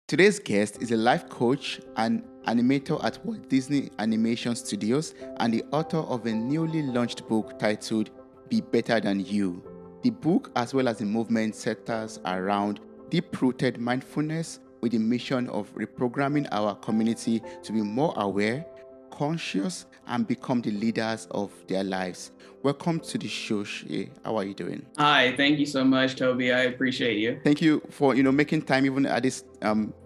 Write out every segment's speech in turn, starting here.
Today's guest is a life coach and animator at Walt Disney Animation Studios and the author of a newly launched book titled Be Better Than You. The book, as well as the movement, centers around deep-rooted mindfulness with the mission of reprogramming our community to be more aware, conscious, and become the leaders of their lives. Welcome to the show, Shay. How are you doing? Hi, thank you so much, Toby. I appreciate you. Thank you for making time even at this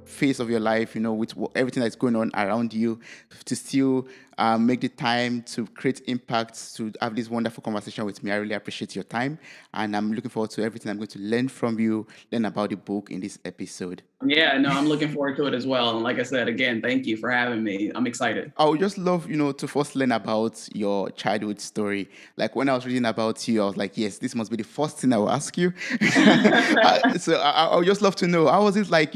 phase of your life, with everything that's going on around you, to still make the time to create impact, to have this wonderful conversation with me. I really appreciate your time, and I'm looking forward to everything I'm going to learn from you, learn about the book in this episode. Yeah, no, I'm looking forward to it as well. And like I said, again, thank you for having me. I'm excited. I would just love, to first learn about your childhood story. Like when I was reading about you, I was like, yes, this must be the first thing I will ask you. So I would just love to know, how was it like,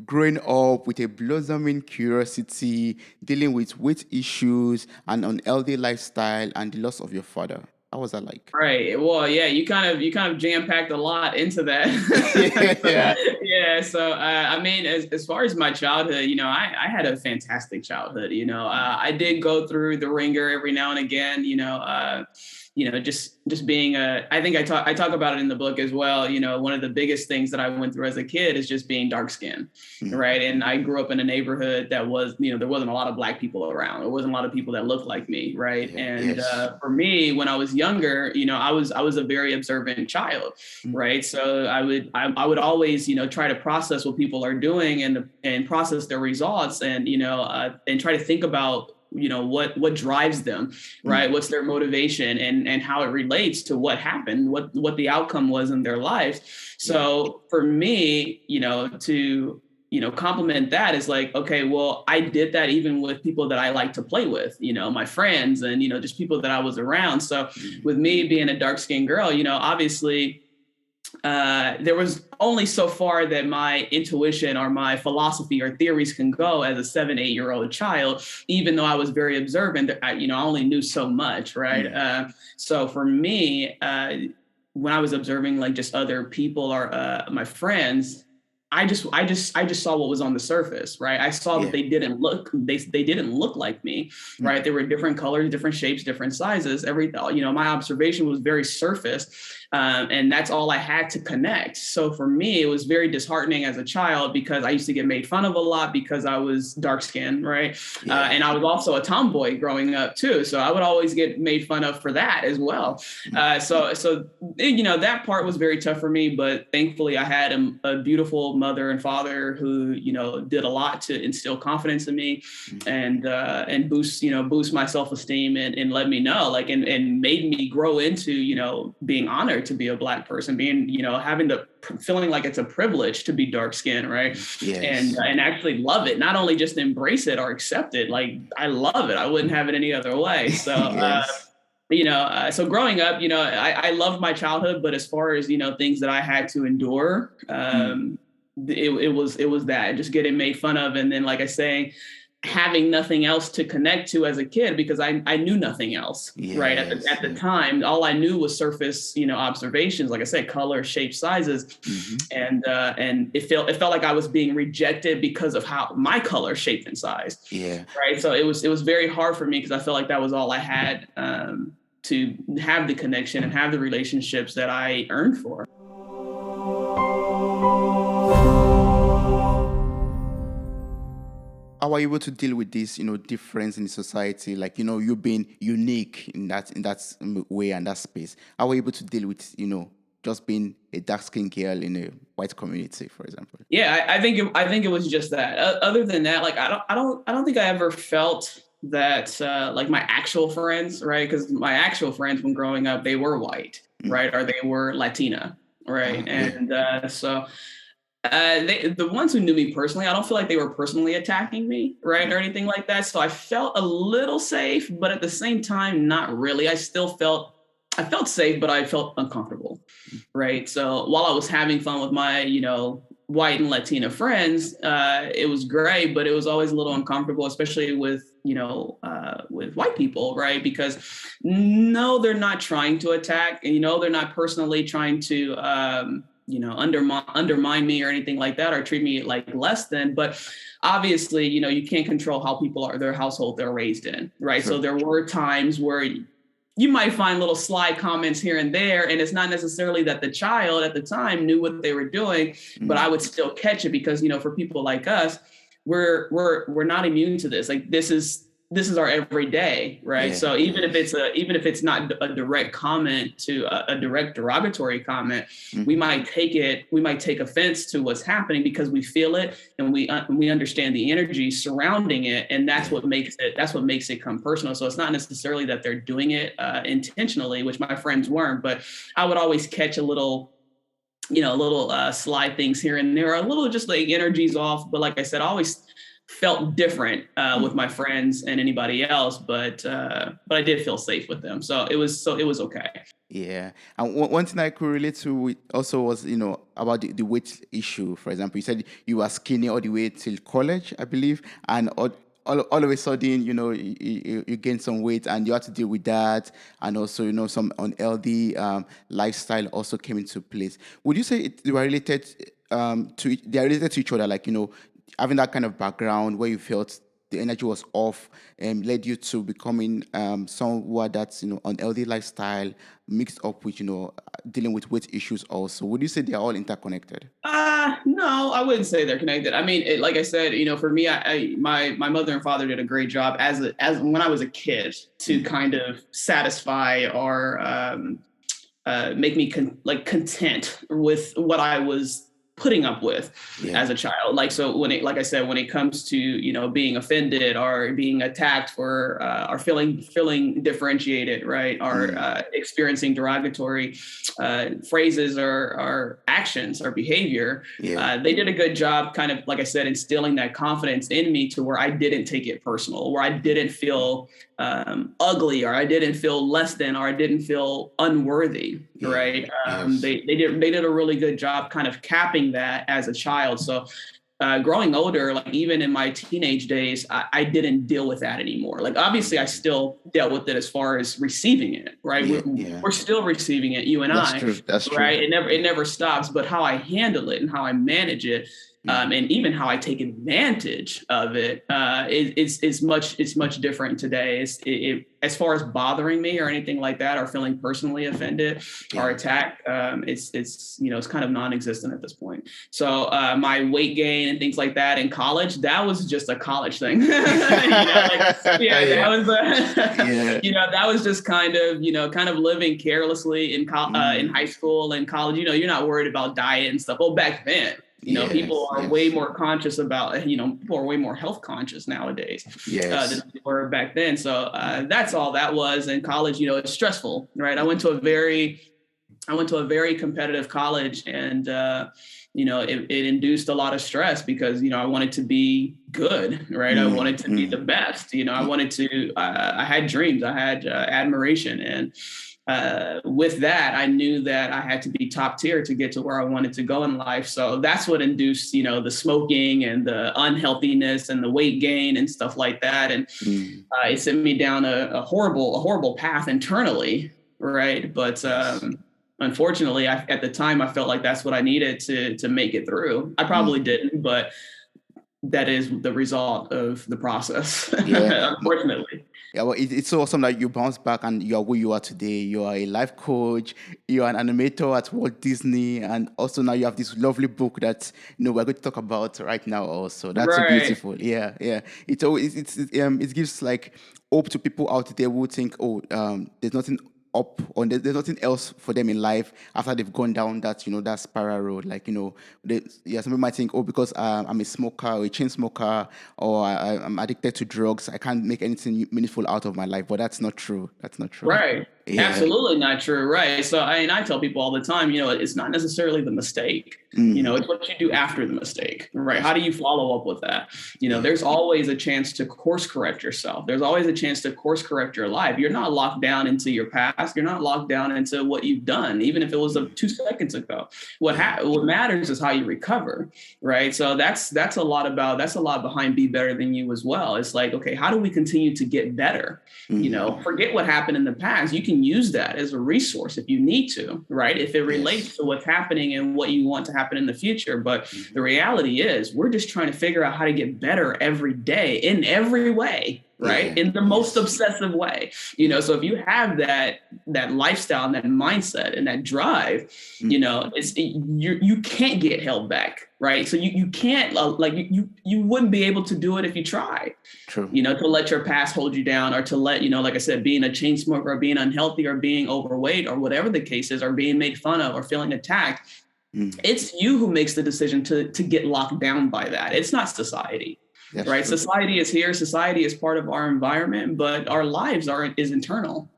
growing up with a blossoming curiosity, dealing with weight issues, an unhealthy lifestyle, and the loss of your father? How was that like? Right. Well, yeah, you kind of jam packed a lot into that. Yeah. Yeah. So, I mean, as far as my childhood, I had a fantastic childhood. I did go through the ringer every now and again. Just being I think I talk about it in the book as well. One of the biggest things that I went through as a kid is just being dark skinned, right? And I grew up in a neighborhood that was, there wasn't a lot of Black people around. There wasn't a lot of people that looked like me, right? Yeah, And yes. for me, when I was younger, I was a very observant child, right? So I would always, try to process what people are doing and process their results, and and try to think about what drives them, right? What's their motivation, and how it relates to what happened, what the outcome was in their life. So for me, to complement that is like, okay, well, I did that even with people that I like to play with, my friends, and just people that I was around. So with me being a dark-skinned girl, obviously there was only so far that my intuition or my philosophy or theories can go as a 7, 8-year-old child, even though I was very observant. I only knew so much, right? So for me, when I was observing like just other people or my friends, I just saw what was on the surface, right? I saw that they didn't look like me, right? They were different colors, different shapes, different sizes. My observation was very surface, and that's all I had to connect. So for me, it was very disheartening as a child because I used to get made fun of a lot because I was dark skinned, right? And I was also a tomboy growing up too, so I would always get made fun of for that as well. So that part was very tough for me, but thankfully I had a beautiful mother and father who did a lot to instill confidence in me and boost my self-esteem and let me know and made me grow into being honored to be a Black person, being feeling like it's a privilege to be dark skinned, right? Yes. And actually love it, not only just embrace it or accept it. Like I love it, I wouldn't have it any other way. So Yes. so growing up, I loved my childhood, but as far as, things that I had to endure, it was that just getting made fun of. And then, like I say, having nothing else to connect to as a kid, because I knew nothing else, right? At the time, all I knew was surface, observations, like I said, color, shape, sizes. And it felt like I was being rejected because of how my color, shape, and size. Yeah. Right. So it was very hard for me because I felt like that was all I had to have the connection and have the relationships that I earned for. How are you able to deal with this, difference in society? Like, you being unique in that way and that space. How are you able to deal with, just being a dark-skinned girl in a white community, for example? Yeah, I think it was just that. Other than that, like I don't think I ever felt that like my actual friends, right? Because my actual friends when growing up, they were white, right, or they were Latina, right, and so. The ones who knew me personally, I don't feel like they were personally attacking me, right, or anything like that. So I felt a little safe, but at the same time, not really. I felt safe, but I felt uncomfortable, right? So while I was having fun with my, white and Latina friends, it was great, but it was always a little uncomfortable, especially with white people, right? Because no, they're not trying to attack, and they're not personally trying to undermine me or anything like that, or treat me like less than. But obviously, you can't control how people are, their household they're raised in, right? True. So there were times where you might find little sly comments here and there, and it's not necessarily that the child at the time knew what they were doing, but I would still catch it because, for people like us, we're not immune to this. Like this is our everyday, right? Yeah, So even if it's not a direct comment to a direct derogatory comment, we might take offense to what's happening because we feel it and we understand the energy surrounding it, and that's what makes it come personal. So it's not necessarily that they're doing it intentionally, which my friends weren't, but I would always catch a little sly things here and there, a little just like energies off. But like I said, I always felt different with my friends and anybody else, but I did feel safe with them. So it was okay. Yeah. And one thing I could relate to also was, about the weight issue. For example, you said you were skinny all the way till college, I believe, and all of a sudden, you gain some weight and you have to deal with that. And also, some unhealthy lifestyle also came into place. Would you say they are related to each other? Like, having that kind of background where you felt the energy was off and led you to becoming someone that's, unhealthy lifestyle mixed up with, dealing with weight issues also. Would you say they are all interconnected? No, I wouldn't say they're connected. I mean, like I said, for me, my mother and father did a great job as when I was a kid to kind of satisfy or make me content with what I was putting up with as a child. Like, so when it comes to, being offended or being attacked for, or feeling differentiated, right. Or experiencing derogatory phrases or actions or behavior, they did a good job kind of, like I said, instilling that confidence in me to where I didn't take it personal, where I didn't feel ugly, or I didn't feel less than, or I didn't feel unworthy. Right. They did a really good job kind of capping that as a child. So growing older, like even in my teenage days, I didn't deal with that anymore. Like, obviously I still dealt with it as far as receiving it. Right. We're still receiving it. You and I. That's true. Right. It never stops. But how I handle it and how I manage it, and even how I take advantage of it, it's much different today. As far as bothering me or anything like that, or feeling personally offended or attacked, it's kind of non-existent at this point. So my weight gain and things like that in college, that was just a college thing. That was just kind of living carelessly in high school and college. You're not worried about diet and stuff. Well, back then. People are way more conscious about, people are way more health conscious nowadays than they were back then. So that's all that was. In college, it's stressful, right? I went to a very competitive college, and, it induced a lot of stress because, I wanted to be good, right? I wanted to be the best, I had dreams, I had admiration, and with that, I knew that I had to be top tier to get to where I wanted to go in life. So that's what induced, the smoking and the unhealthiness and the weight gain and stuff like that. And it sent me down a horrible path internally, right? But unfortunately, at the time, I felt like that's what I needed to make it through. I probably didn't, but that is the result of the process, unfortunately. Yeah, well, it's so awesome that you bounce back and you are who you are today. You are a life coach. You are an animator at Walt Disney, and also now you have this lovely book that we're going to talk about right now. Also, that's so beautiful. Yeah. It gives like hope to people out there who think, there's nothing up, or there's nothing else for them in life after they've gone down that that spiral road. Like some people might think, because I'm a smoker or a chain smoker, or I'm addicted to drugs, I can't make anything meaningful out of my life. But that's not true. Right. Yeah. Absolutely not true. Right. So I tell people all the time, it's not necessarily the mistake. It's what you do after the mistake. Right. How do you follow up with that? There's always a chance to course correct yourself. There's always a chance to course correct your life. You're not locked down into your past. You're not locked down into what you've done, even if it was 2 seconds ago. What matters is how you recover. Right. So that's a lot behind Be Better Than You as well. It's like, okay, how do we continue to get better? Forget what happened in the past. You can can use that as a resource if you need to, right? If it relates to what's happening and what you want to happen in the future. But the reality is we're just trying to figure out how to get better every day in every way. Right. In the most obsessive way, so if you have that lifestyle and that mindset and that drive, you can't get held back. Right. So you can't you wouldn't be able to do it if you try. True. To let your past hold you down, or to let, like I said, being a chain smoker or being unhealthy or being overweight or whatever the case is, or being made fun of or feeling attacked. It's you who makes the decision to get locked down by that. It's not society. That's right. True. Society is here. Society is part of our environment, but our lives is internal.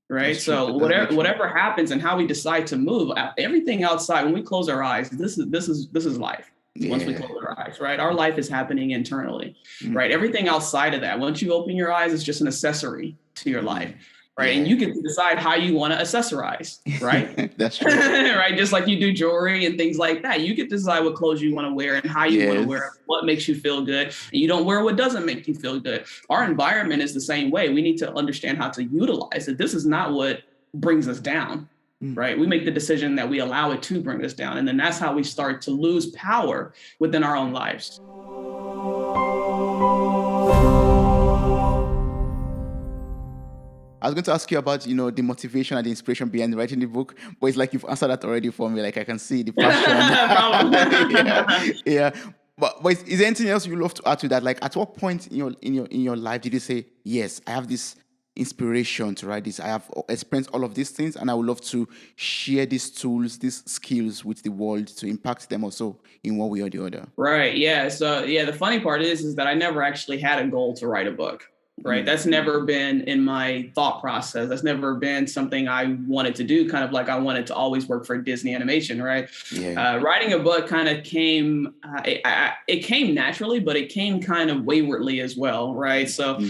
Right. So whatever happens and how we decide to move, everything outside, when we close our eyes, this is life. Once we close our eyes, right? Our life is happening internally, right? Everything outside of that, once you open your eyes, it's just an accessory to your life. Right. And you get to decide how you want to accessorize. Right. That's true. Right. Just like you do jewelry and things like that. You get to decide what clothes you want to wear and how you want to wear it, what makes you feel good. And you don't wear what doesn't make you feel good. Our environment is the same way. We need to understand how to utilize it. This is not what brings us down. Right. We make the decision that we allow it to bring us down. And then that's how we start to lose power within our own lives. I was going to ask you about, the motivation and the inspiration behind writing the book, but it's like you've answered that already for me. Like I can see the passion. Yeah. But is there anything else you love to add to that? Like at what point in your life did you say, yes, I have this inspiration to write this. I have experienced all of these things, and I would love to share these tools, these skills with the world to impact them also in one way or the other. Right. Yeah. So the funny part is that I never actually had a goal to write a book. Right. That's never been in my thought process. That's never been something I wanted to do. Kind of like I wanted to always work for Disney Animation. Right. Writing a book kind of came. It came naturally, but it came kind of waywardly as well. Right. So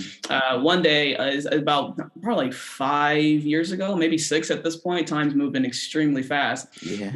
one day is about probably 5 years ago, maybe 6 at this point. Time's moving extremely fast.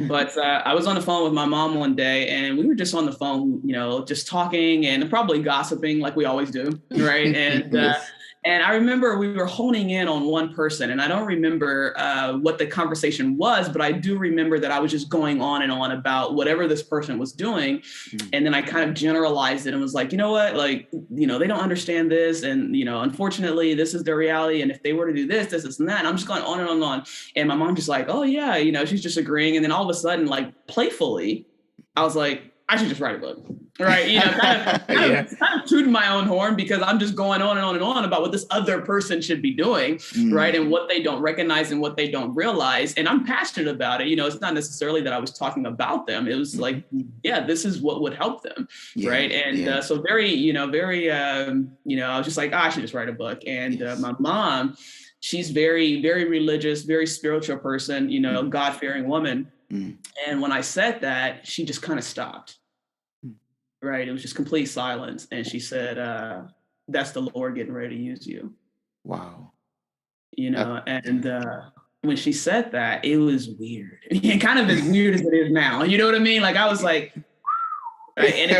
But I was on the phone with my mom one day, and we were just on the phone, just talking and probably gossiping like we always do. Right. And and I remember we were honing in on one person, and I don't remember what the conversation was, but I do remember that I was just going on and on about whatever this person was doing. And then I kind of generalized it and was like, you know what, like, they don't understand this. And, unfortunately, this is their reality. And if they were to do this and that, and I'm just going on and on and on. And my mom just like, oh, yeah, she's just agreeing. And then all of a sudden, like playfully, I was like, I should just write a book. Right. Kind of tooting my own horn, because I'm just going on and on and on about what this other person should be doing. Right. And what they don't recognize and what they don't realize. And I'm passionate about it. It's not necessarily that I was talking about them. It was like, this is what would help them. Right. And so very, I was just like, I should just write a book. And my mom, she's very, very religious, very spiritual person, God-fearing woman. And when I said that, she just kind of stopped. Right. It was just complete silence. And she said, that's the Lord getting ready to use you. Wow. And when she said that, it was weird. And kind of as weird as it is now. You know what I mean? Like I was like, right? And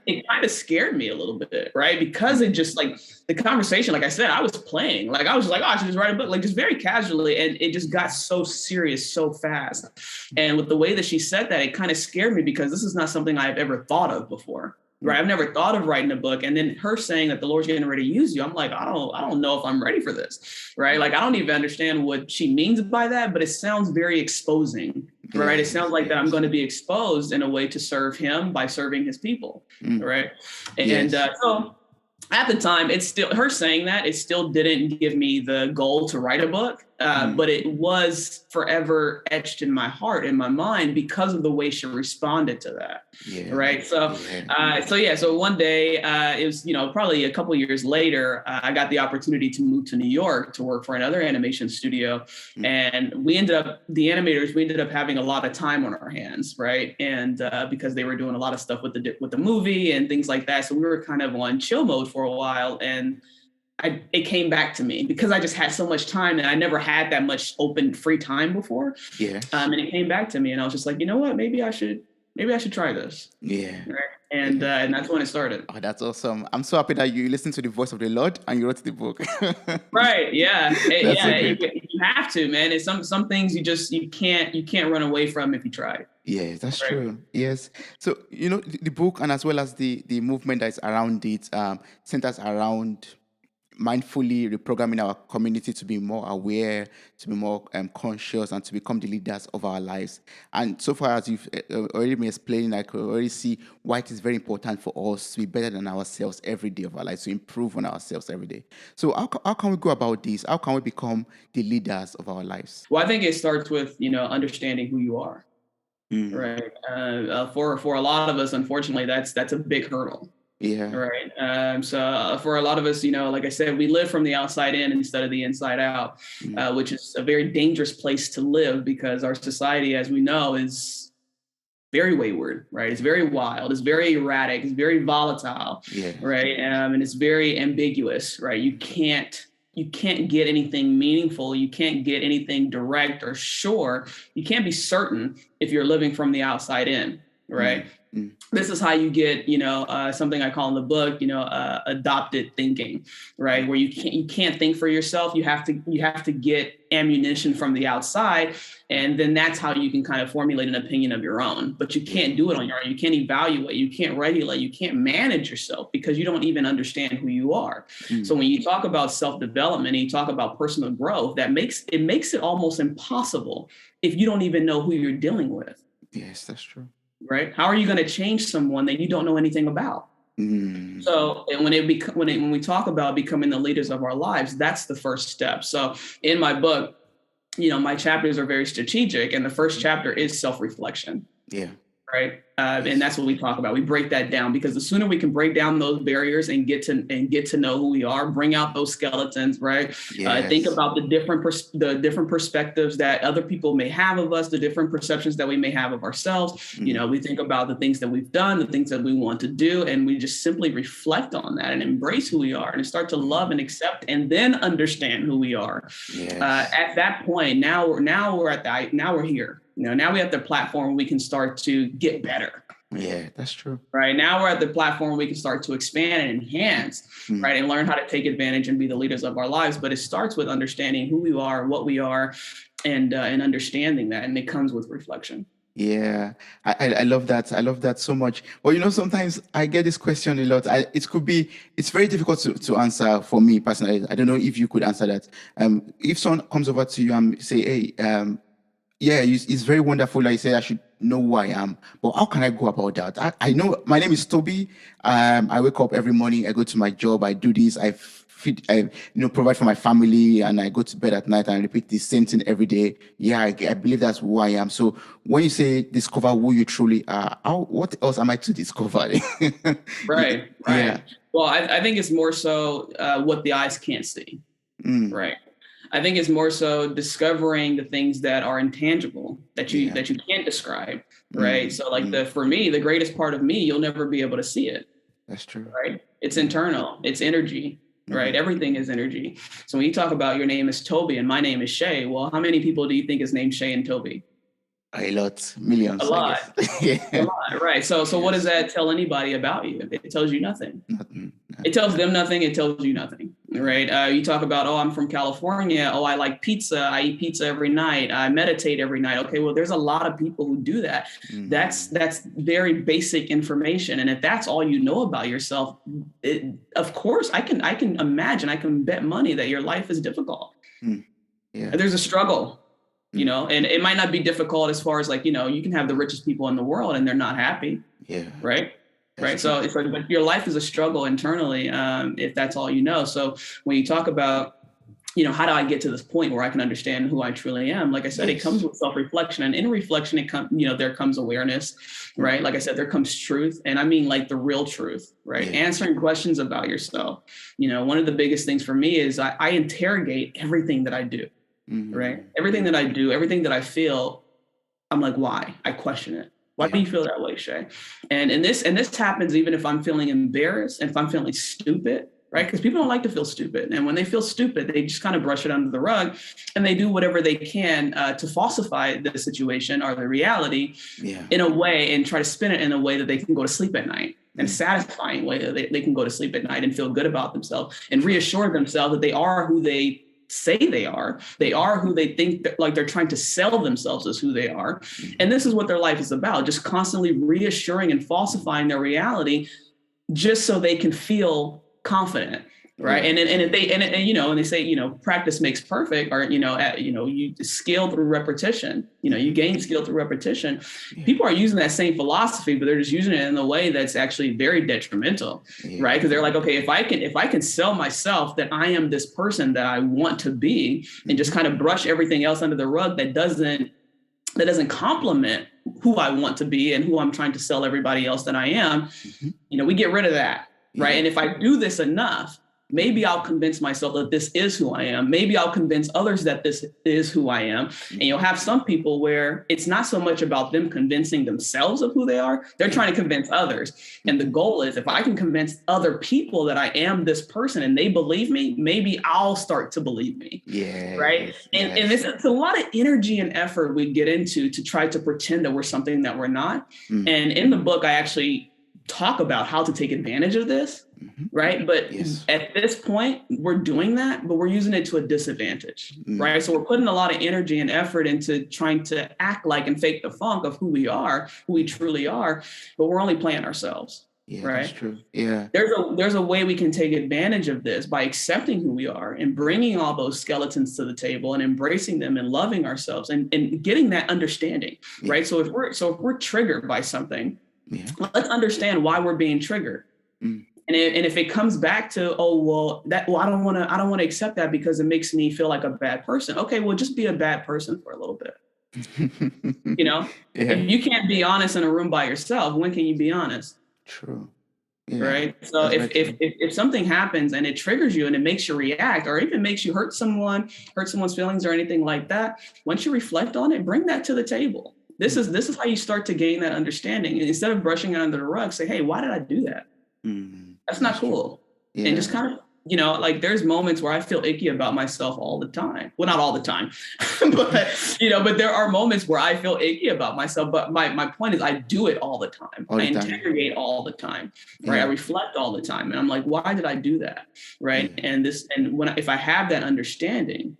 it kind of scared me a little bit, right? Because it just like the conversation, like I said, I was playing. Like I was just like, oh, I should just write a book, like just very casually. And it just got so serious so fast. And with the way that she said that, it kind of scared me, because this is not something I've ever thought of before. Right. I've never thought of writing a book. And then her saying that the Lord's getting ready to use you, I'm like, I don't know if I'm ready for this. Right. Like, I don't even understand what she means by that, but it sounds very exposing. Right. It sounds like that I'm going to be exposed in a way to serve him by serving his people. Right. And so at the time, it's still her saying that it still didn't give me the goal to write a book. But it was forever etched in my heart, in my mind, because of the way she responded to that. Right. So, so one day, it was, probably a couple of years later, I got the opportunity to move to New York to work for another animation studio. And the animators ended up having a lot of time on our hands. Right. And because they were doing a lot of stuff with the movie and things like that. So we were kind of on chill mode for a while. And it came back to me because I just had so much time, and I never had that much open free time before. And it came back to me, and I was just like, you know what, maybe I should maybe I should try this. Yeah. Right. Yeah. And that's when it started. Oh, that's awesome. I'm so happy that you listened to the voice of the Lord and you wrote the book. Right. Yeah. That's so Yeah. great. You have to, man. It's some things you can't run away from if you try. Yes, that's Right. true. Yes. So, the book and as well as the movement that is around it centers around mindfully reprogramming our community to be more aware, to be more conscious, and to become the leaders of our lives. And so far as you've already been explaining, I could already see why it is very important for us to be better than ourselves every day of our lives, to improve on ourselves every day. So how can we go about this? How can we become the leaders of our lives? Well, I think it starts with, understanding who you are. Mm. Right. For a lot of us, unfortunately, that's a big hurdle. Yeah. Right. So for a lot of us, like I said, we live from the outside in instead of the inside out, Mm. which is a very dangerous place to live because our society, as we know, is very wayward, right? It's very wild, it's very erratic, it's very volatile, Yeah. right? And it's very ambiguous, right? You can't get anything meaningful, you can't get anything direct or sure, you can't be certain if you're living from the outside in, right? Mm. Mm. This is how you get, something I call in the book, adopted thinking, right? Where you can't think for yourself. You have to get ammunition from the outside, and then that's how you can kind of formulate an opinion of your own. But you can't do it on your own. You can't evaluate. You can't regulate. You can't manage yourself because you don't even understand who you are. Mm. So when you talk about self-development and you talk about personal growth, it makes it almost impossible if you don't even know who you're dealing with. Yes, that's true. Right? How are you going to change someone that you don't know anything about? Mm. So, and when we talk about becoming the leaders of our lives, that's the first step. So, in my book, my chapters are very strategic, and the first chapter is self-reflection. Yeah. Right. And that's what we talk about. We break that down because the sooner we can break down those barriers and get to know who we are, bring out those skeletons, right? Yes. Think about the different perspectives that other people may have of us, the different perceptions that we may have of ourselves. Mm. We think about the things that we've done, the things that we want to do, and we just simply reflect on that and embrace who we are and start to love and accept and then understand who we are. Yes. At that point, now we're here. Now we have the platform where we can start to get better. Yeah, that's true. Right. Now we're at the platform where we can start to expand and enhance, right, and learn how to take advantage and be the leaders of our lives. But it starts with understanding who we are, what we are, and understanding that. And it comes with reflection. Yeah, I love that. I love that so much. Well, sometimes I get this question a lot. It's very difficult to answer for me personally. I don't know if you could answer that. If someone comes over to you and say, hey, yeah, it's very wonderful. Like I say, I should know who I am. But how can I go about that? I know my name is Toby. I wake up every morning. I go to my job. I do this. I feed. I provide for my family, and I go to bed at night and repeat the same thing every day. Yeah, I believe that's who I am. So when you say discover who you truly are, what else am I to discover? Right. Yeah. Well, I think it's more so what the eyes can't see. Mm. Right. I think it's more so discovering the things that are intangible that you can't describe, right? So for me, the greatest part of me, you'll never be able to see it. That's true. Right? It's internal. It's energy, right? Everything is energy. So when you talk about your name is Toby and my name is Shay, well, how many people do you think is named Shay and Toby? A lot, millions. A lot. A lot, right? So what does that tell anybody about you? It tells you nothing. Nothing. It tells them nothing. It tells you nothing, right? You talk about, I'm from California. I like pizza. I eat pizza every night. I meditate every night. Okay, well, there's a lot of people who do that. That's very basic information. And if that's all you know about yourself, of course, I can imagine, I can bet money that your life is difficult. Yeah. There's a struggle. And it might not be difficult as far as you can have the richest people in the world and they're not happy. Yeah. Right. Right. So it's but your life is a struggle internally, if that's all you know. So when you talk about, how do I get to this point where I can understand who I truly am? Like I said, it comes with self-reflection, and in reflection, there comes awareness, right? Like I said, there comes truth. And I mean, like the real truth, right? Yeah. Answering questions about yourself. One of the biggest things for me is I interrogate everything that I do. Right. Everything that I do, everything that I feel, I'm like, why? I question it. Why do you feel that way, Shay? And this happens even if I'm feeling embarrassed and if I'm feeling stupid, right? Because people don't like to feel stupid. And when they feel stupid, they just kind of brush it under the rug and they do whatever they can to falsify the situation or the reality in a way and try to spin it in a way that they can go to sleep at night. And a satisfying way that they can go to sleep at night and feel good about themselves and reassure themselves that they are who they say they are. They are who they think like they're trying to sell themselves as who they are. And this is what their life is about, just constantly reassuring and falsifying their reality just so they can feel confident. Right. And they say, practice makes perfect, or, you scale through repetition, you gain skill through repetition. People are using that same philosophy, but they're just using it in a way that's actually very detrimental. Right. Because they're like, OK, if I can sell myself that I am this person that I want to be and just kind of brush everything else under the rug that doesn't complement who I want to be and who I'm trying to sell everybody else that I am, we get rid of that. Right. And if I do this enough, maybe I'll convince myself that this is who I am. Maybe I'll convince others that this is who I am. And you'll have some people where it's not so much about them convincing themselves of who they are. They're trying to convince others. And the goal is, if I can convince other people that I am this person and they believe me, maybe I'll start to believe me. Yeah. Right. And it's a lot of energy and effort we get into to try to pretend that we're something that we're not. And in the book, I actually talk about how to take advantage of this. Right. But at this point, we're doing that, but we're using it to a disadvantage. Right. So we're putting a lot of energy and effort into trying to act like and fake the funk of who we are, who we truly are. But we're only playing ourselves. Yeah, right. That's true. Yeah. There's a way we can take advantage of this by accepting who we are and bringing all those skeletons to the table and embracing them and loving ourselves and getting that understanding. Right. So if we're triggered by something, let's understand why we're being triggered. And if it comes back to, I don't want to accept that because it makes me feel like a bad person. Okay, well, just be a bad person for a little bit. If you can't be honest in a room by yourself, when can you be honest? True. Yeah. Right. So if something happens and it triggers you and it makes you react, or even makes you hurt someone's feelings or anything like that, once you reflect on it, bring that to the table. This is how you start to gain that understanding. And instead of brushing it under the rug, say, hey, why did I do that? That's not cool. Yeah. And just kind of, there's moments where I feel icky about myself all the time. Well, not all the time, but there are moments where I feel icky about myself. But my point is, I do it all the time. I interrogate all the time, right? I reflect all the time. And I'm like, why did I do that? Right. Yeah. If I have that understanding,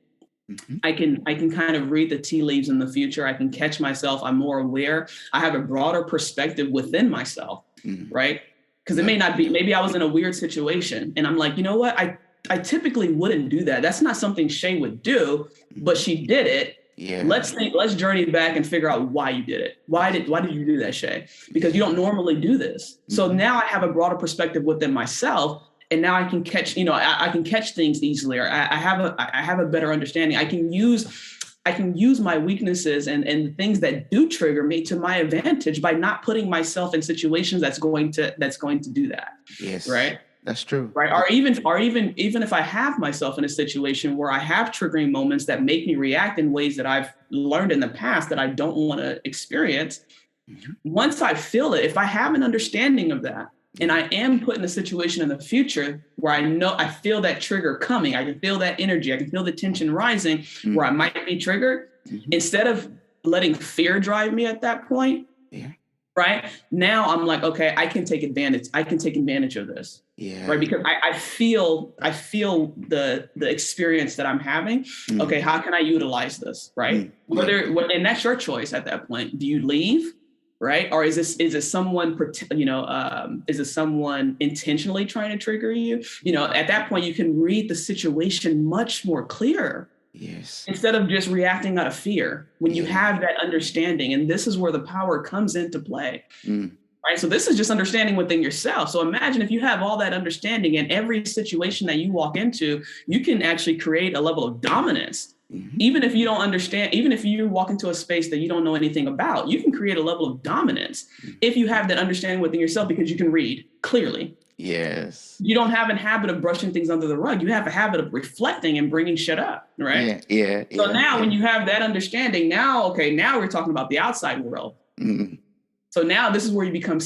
I can kind of read the tea leaves in the future. I can catch myself. I'm more aware. I have a broader perspective within myself, right? Because it may not be, maybe I was in a weird situation and I'm like, you know what? I typically wouldn't do that. That's not something Shay would do, but she did it. Yeah. Let's journey back and figure out why you did it. Why did you do that, Shay? Because you don't normally do this. So now I have a broader perspective within myself. And now I can catch, I can catch things easily, or I have a better understanding. I can use my weaknesses and things that do trigger me to my advantage by not putting myself in situations that's going to do that. Yes. Right. That's true. Right. Or even if I have myself in a situation where I have triggering moments that make me react in ways that I've learned in the past that I don't want to experience. Once I feel it, if I have an understanding of that, and I am put in a situation in the future where I feel that trigger coming. I can feel that energy. I can feel the tension rising where I might be triggered. Instead of letting fear drive me at that point, right? Now I'm like, okay, I can take advantage. I can take advantage of this. Yeah. Right. Because I feel the experience that I'm having. Okay, how can I utilize this? Right. And that's your choice at that point. Do you leave? Right. Or is it someone, is it someone intentionally trying to trigger you? At that point, you can read the situation much more clear. Yes. Instead of just reacting out of fear when you have that understanding. And this is where the power comes into play. Right. So this is just understanding within yourself. So imagine if you have all that understanding in every situation that you walk into, you can actually create a level of dominance. Even if you don't understand, even if you walk into a space that you don't know anything about, you can create a level of dominance if you have that understanding within yourself because you can read clearly. Yes. You don't have a habit of brushing things under the rug. You have a habit of reflecting and bringing shit up, right? Yeah. So now when you have that understanding, now we're talking about the outside world. So now this is where you become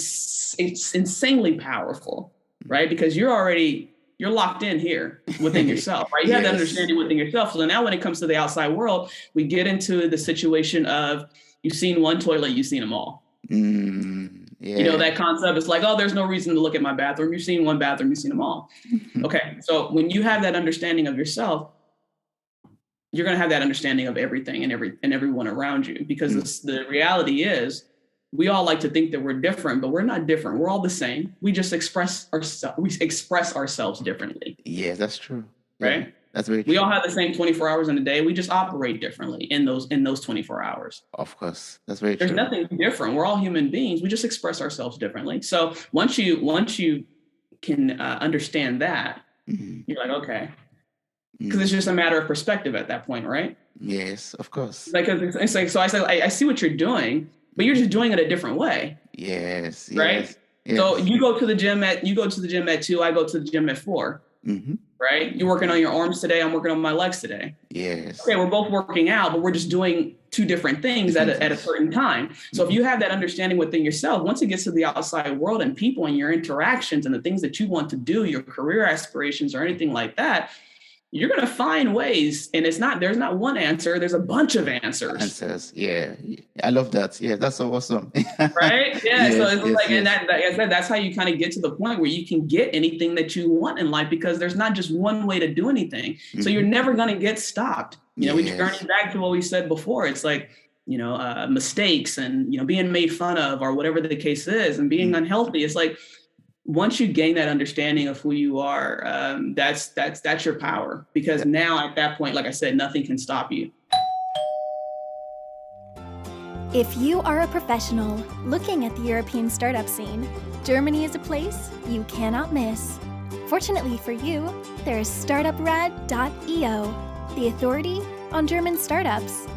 insanely powerful, right? Because you're already you're locked in here within yourself, right? You have that understanding within yourself. So now when it comes to the outside world, we get into the situation of you've seen one toilet, you've seen them all. You know, that concept is like, oh, there's no reason to look at my bathroom. You've seen one bathroom, you've seen them all. Okay. So when you have that understanding of yourself, you're going to have that understanding of everything and everyone around you, because the reality is we all like to think that we're different, but we're not different. We're all the same. We just express ourselves differently. Yeah, that's true. Right. Yeah, that's very true. We all have the same 24 hours in a day. We just operate differently in those 24 hours. Of course. That's very true. There's nothing different. We're all human beings. We just express ourselves differently. So once you can understand that, you're like, okay, because it's just a matter of perspective at that point, right? Yes, of course. Like, it's like, so I said, I see what you're doing, but you're just doing it a different way. Yes. Right. Yes. So you go to the gym at 2, I go to the gym at 4. Right. You're working on your arms today. I'm working on my legs today. Yes. Okay. We're both working out, but we're just doing 2 different things at a certain time. So if you have that understanding within yourself, once it gets to the outside world and people and your interactions and the things that you want to do, your career aspirations or anything like that, you're going to find ways. And there's not one answer. There's a bunch of answers. Yeah. I love that. Yeah. That's so awesome. Right. Yeah. So it's like, and that, like I said, that's how you kind of get to the point where you can get anything that you want in life, because there's not just one way to do anything. So you're never going to get stopped. You know, we journey back to what we said before. It's like, you know, mistakes and, you know, being made fun of or whatever the case is and being unhealthy. It's like, once you gain that understanding of who you are, that's your power, because now at that point, like I said, nothing can stop you. If you are a professional looking at the European startup scene, Germany is a place you cannot miss. Fortunately for you, there is startuprad.io, the authority on German startups.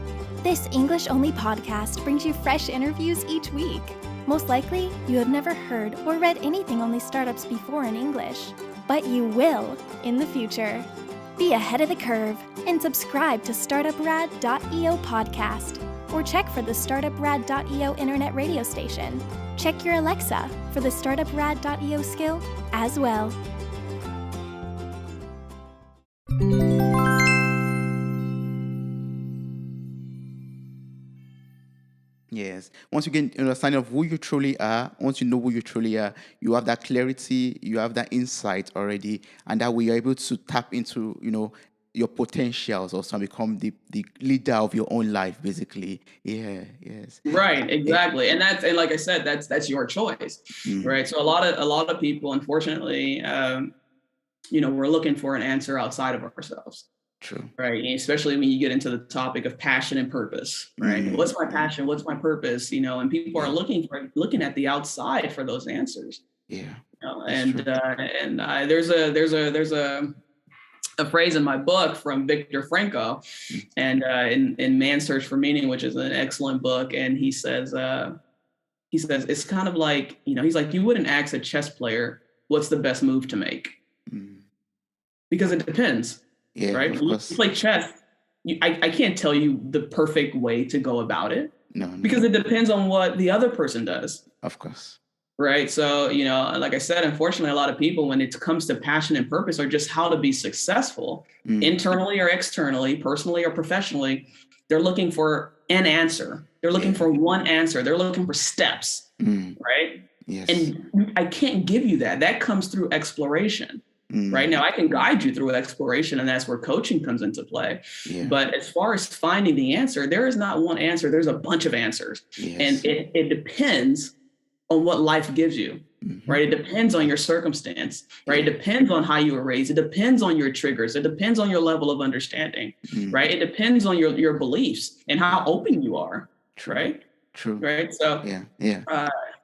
This English-only podcast brings you fresh interviews each week. Most likely, you have never heard or read anything on these startups before in English, but you will in the future. Be ahead of the curve and subscribe to startuprad.io podcast, or check for the startuprad.io internet radio station. Check your Alexa for the startuprad.io skill as well. Yes. Once you get an understanding of who you truly are, once you know who you truly are, you have that clarity, you have that insight already, and that way you're able to tap into, you know, your potentials or become the leader of your own life, basically. Yeah. Yes. Right. Exactly. And like I said, that's your choice. Right. So a lot of people, unfortunately, you know, we're looking for an answer outside of ourselves. True. Right. Especially when you get into the topic of passion and purpose. Right. What's my passion? What's my purpose? You know, and people are looking at the outside for those answers. Yeah. You know, there's a phrase in my book from Viktor Frankl, and in Man's Search for Meaning, which is an excellent book, and he says it's kind of like, you know, he's like, you wouldn't ask a chess player what's the best move to make, because it depends. Yeah, right. When you play chess, I can't tell you the perfect way to go about it. No. Because it depends on what the other person does. Of course. Right. So, you know, like I said, unfortunately, a lot of people, when it comes to passion and purpose, or just how to be successful internally or externally, personally or professionally, they're looking for an answer. They're looking for one answer. They're looking for steps. Right. Yes. And I can't give you that. That comes through exploration. Right now, I can guide you through exploration, and that's where coaching comes into play. Yeah. But as far as finding the answer, there is not one answer. There's a bunch of answers. Yes. And it depends on what life gives you, right? It depends on your circumstance, right? It depends on how you were raised. It depends on your triggers. It depends on your level of understanding, right? It depends on your beliefs and how open you are, right? True. Right. So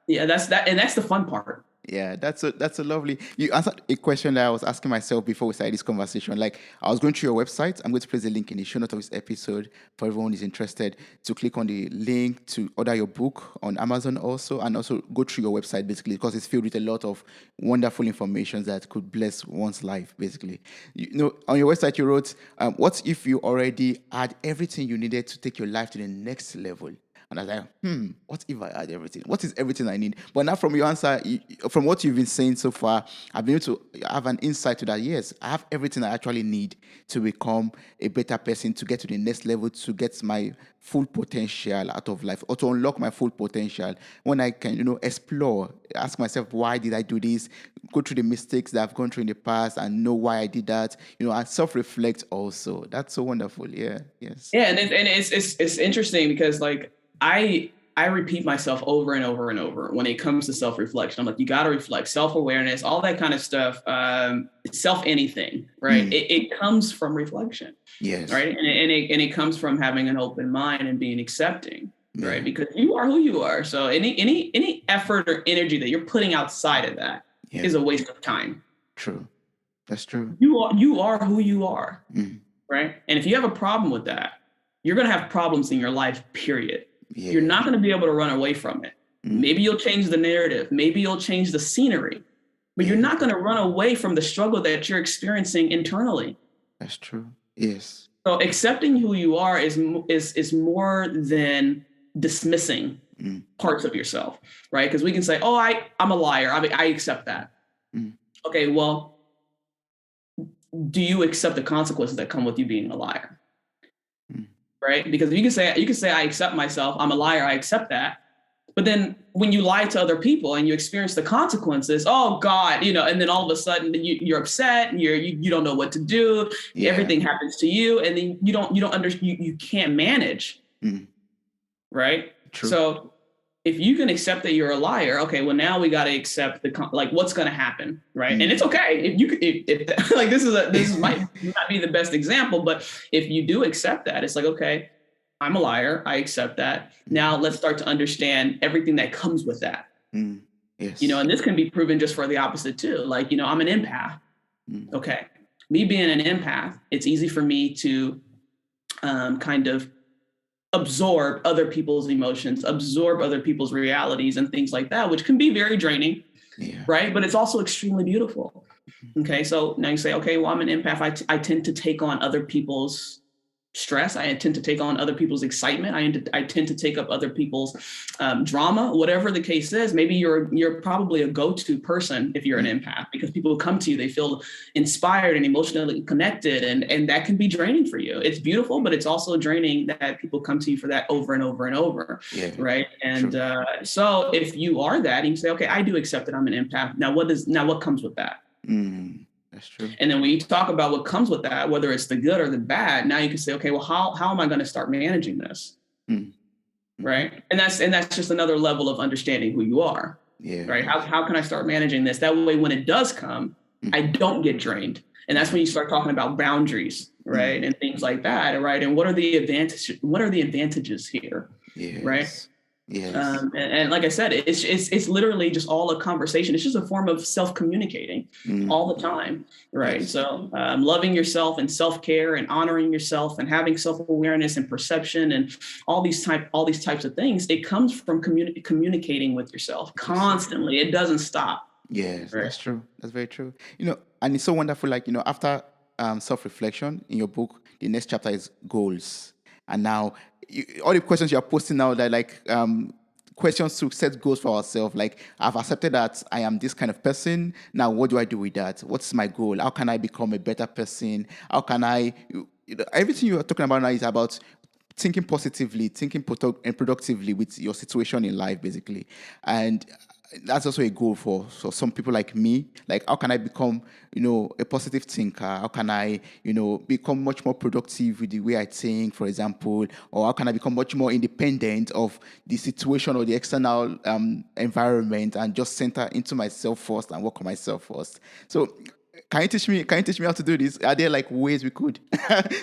that's that, and that's the fun part. Yeah, that's a lovely. You answered a question that I was asking myself before we started this conversation. Like, I was going through your website. I'm going to place a link in the show notes of this episode for everyone who's interested to click on the link to order your book on Amazon also, and also go through your website, basically, because it's filled with a lot of wonderful information that could bless one's life, basically. You know, on your website, you wrote, what if you already had everything you needed to take your life to the next level? And I was like, what if I had everything? What is everything I need? But now from your answer, from what you've been saying so far, I've been able to have an insight to that. Yes, I have everything I actually need to become a better person, to get to the next level, to get my full potential out of life, or to unlock my full potential. When I can, explore, ask myself, why did I do this? Go through the mistakes that I've gone through in the past and know why I did that, and self-reflect also. That's so wonderful. Yeah. Yes. Yeah. And it's interesting because like I repeat myself over and over and over when it comes to self-reflection. I'm like, you got to reflect, self-awareness, all that kind of stuff. Anything, right? It comes from reflection. Yes. Right. And it comes from having an open mind and being accepting, right? Because you are who you are. So any effort or energy that you're putting outside of that is a waste of time. True. That's true. You are who you are. Right. And if you have a problem with that, you're going to have problems in your life, period. Yeah. You're not going to be able to run away from it. Maybe you'll change the narrative. Maybe you'll change the scenery, but you're not going to run away from the struggle that you're experiencing internally. That's true. Yes. So accepting who you are is more than dismissing parts of yourself, right? Because we can say, oh, I'm a liar. I accept that. Okay, well, do you accept the consequences that come with you being a liar? Right? Because you can say, I accept myself. I'm a liar. I accept that. But then when you lie to other people and you experience the consequences, oh God, and then all of a sudden you're upset and you don't know what to do. Yeah. Everything happens to you. And then you can't manage. Right. True. So if you can accept that you're a liar, okay, well now we got to accept what's going to happen. Right. And it's okay. If like, this might not be the best example, but if you do accept that, it's like, okay, I'm a liar. I accept that. Now let's start to understand everything that comes with that. Yes. And this can be proven just for the opposite too. Like, I'm an empath. Okay. Me being an empath, it's easy for me to kind of absorb other people's emotions, absorb other people's realities and things like that, which can be very draining. Yeah. Right. But it's also extremely beautiful. Okay. So now you say, okay, well, I'm an empath. I tend to take on other people's stress. I tend to take on other people's excitement. I tend to take up other people's drama, whatever the case is. Maybe you're probably a go-to person if you're an empath, because people come to you, they feel inspired and emotionally connected, and that can be draining for you. It's beautiful, but it's also draining that people come to you for that over and over and over. Yeah. Right. And so if you are that, and you say, okay, I do accept that I'm an empath. Now what comes with that? That's true. And then when you talk about what comes with that, whether it's the good or the bad, now you can say, okay, well, how am I going to start managing this? Right. And that's just another level of understanding who you are. Yeah. Right. How can I start managing this? That way, when it does come, I don't get drained. And that's when you start talking about boundaries, right? And things like that. Right. And what are the advantages here? Yes. Right. Yes. And like I said, it's literally just all a conversation. It's just a form of self-communicating all the time. Right. Yes. So loving yourself and self-care and honoring yourself and having self-awareness and perception and all these types of things, it comes from communicating with yourself constantly. It doesn't stop. Yes, right? That's true. That's very true. And it's so wonderful. Like, after self-reflection in your book, the next chapter is goals. And now all the questions you're posting now, they're like questions to set goals for ourselves. Like, I've accepted that I am this kind of person. Now, what do I do with that? What's my goal? How can I become a better person? How can I, everything you're talking about now is about thinking positively, thinking productively with your situation in life, basically. And that's also a goal for some people like me. Like, how can I become, a positive thinker? How can I, become much more productive with the way I think, for example? Or how can I become much more independent of the situation or the external environment and just center into myself first and work on myself first? So, can you teach me how to do this? Are there like ways we could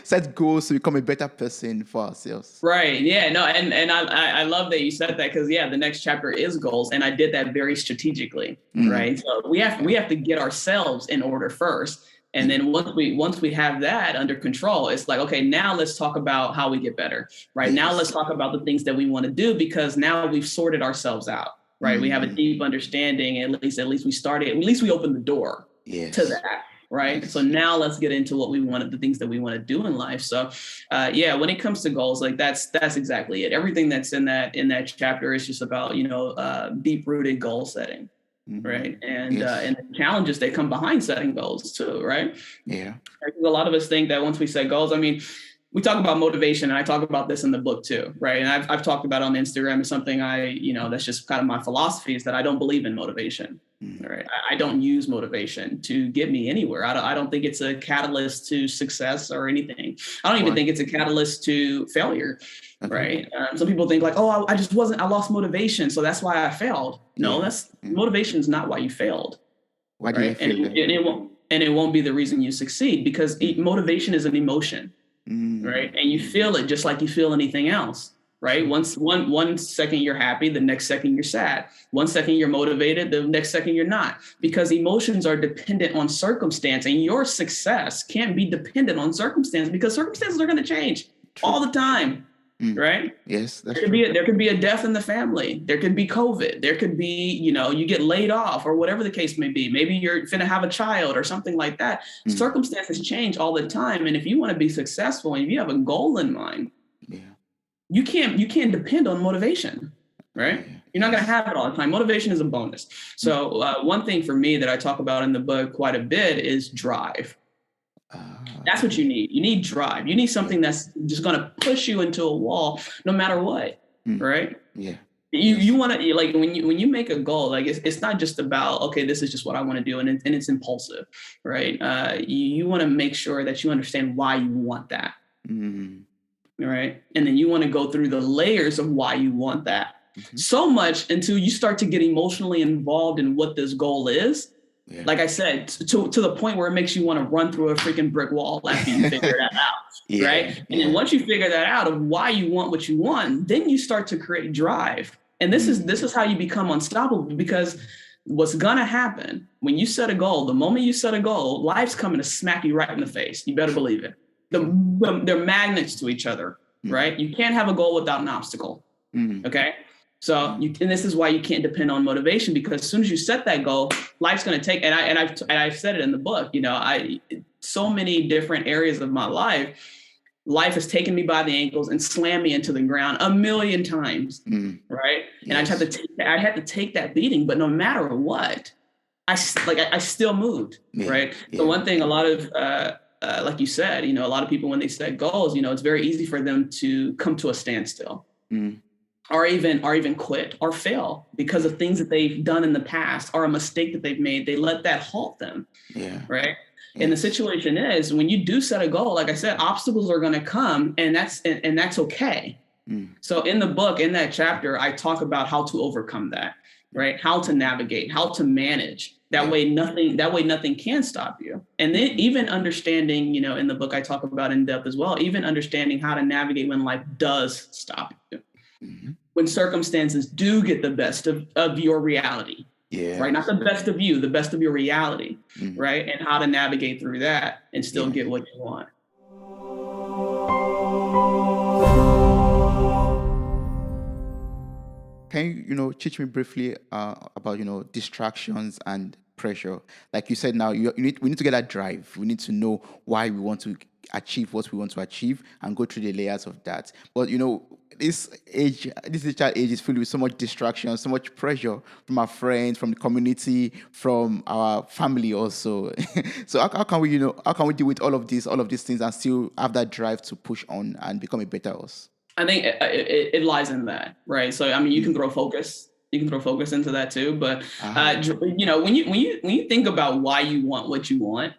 set goals to become a better person for ourselves? Right. Yeah. No. And I love that you said that, because the next chapter is goals, and I did that very strategically. Right. So we have to get ourselves in order first, and then once we have that under control, it's like, okay, now let's talk about how we get better. Right. Yes. Now let's talk about the things that we want to do, because now we've sorted ourselves out. Right. We have a deep understanding. At least we started. At least we opened the door. Yes. To that, right? Yes. So now let's get into what we wanted, the things that we want to do in life. So when it comes to goals, like that's exactly it. Everything that's in that chapter is just about, deep rooted goal setting. Mm-hmm. Right. And Yes. and the challenges that come behind setting goals too. Right. Yeah. I think a lot of us think that once we set goals, I mean, we talk about motivation, and I talk about this in the book too, right? And I've talked about on Instagram. It's something that's just kind of my philosophy, is that I don't believe in motivation, right? I don't use motivation to get me anywhere. I don't think it's a catalyst to success or anything. I don't even think it's a catalyst to failure, right? Some people think like, oh, I lost motivation, so that's why I failed. No, motivation is not why you failed. Why did you fail? And it won't be the reason you succeed, because motivation is an emotion. Right. And you feel it just like you feel anything else. Right. One second you're happy, the next second you're sad. One second you're motivated, the next second you're not, because emotions are dependent on circumstance, and your success can't be dependent on circumstance, because circumstances are going to change all the time. Right. Yes. There could be a death in the family. There could be COVID. There could be, you get laid off, or whatever the case may be. Maybe you're going to have a child or something like that. Circumstances change all the time. And if you want to be successful, and if you have a goal in mind, you can't depend on motivation, right? You're not going to have it all the time. Motivation is a bonus. So one thing for me that I talk about in the book quite a bit is drive. That's what you need. You need drive. You need something that's just going to push you into a wall no matter what, right? Yeah. You want to, like, when you make a goal, like it's not just about, okay, this is just what I want to do, and it's impulsive, right? You want to make sure that you understand why you want that, right? And then you want to go through the layers of why you want that, so much until you start to get emotionally involved in what this goal is. Yeah. Like I said, to the point where it makes you want to run through a freaking brick wall after you figure that out, right? And then once you figure that out of why you want what you want, then you start to create drive. And this is how you become unstoppable, because what's gonna happen when you set a goal, the moment you set a goal, life's coming to smack you right in the face. You better believe it. They're magnets to each other, right? You can't have a goal without an obstacle. Okay. So and this is why you can't depend on motivation, because as soon as you set that goal, life's going to take, and I've said it in the book, so many different areas of my life has taken me by the ankles and slammed me into the ground a million times. Right. And I had to take that beating, but no matter what, I still moved. Right. So one thing, a lot of, like you said, a lot of people, when they set goals, it's very easy for them to come to a standstill. Or even quit or fail because of things that they've done in the past, or a mistake that they've made. They let that halt them. Yeah. Right. Yes. And the situation is, when you do set a goal, like I said, obstacles are going to come, and that's okay. So in the book, in that chapter, I talk about how to overcome that, right? How to navigate, how to manage. That way nothing can stop you. And then even understanding, in the book I talk about in depth as well, even understanding how to navigate when life does stop you. When circumstances do get the best of your reality, right? Not the best of you, the best of your reality, right? And how to navigate through that and still get what you want. Can you, teach me briefly about, distractions and pressure? Like you said, now we need to get that drive. We need to know why we want to achieve what we want to achieve and go through the layers of that. But, this digital age is filled with so much distraction, so much pressure from our friends, from the community, from our family also. So how can we deal with all of these things and still have that drive to push on and become a better us? I think it lies in that, right? So, I mean, you can throw focus. You can throw focus into that too. But, when you think about why you want what you want,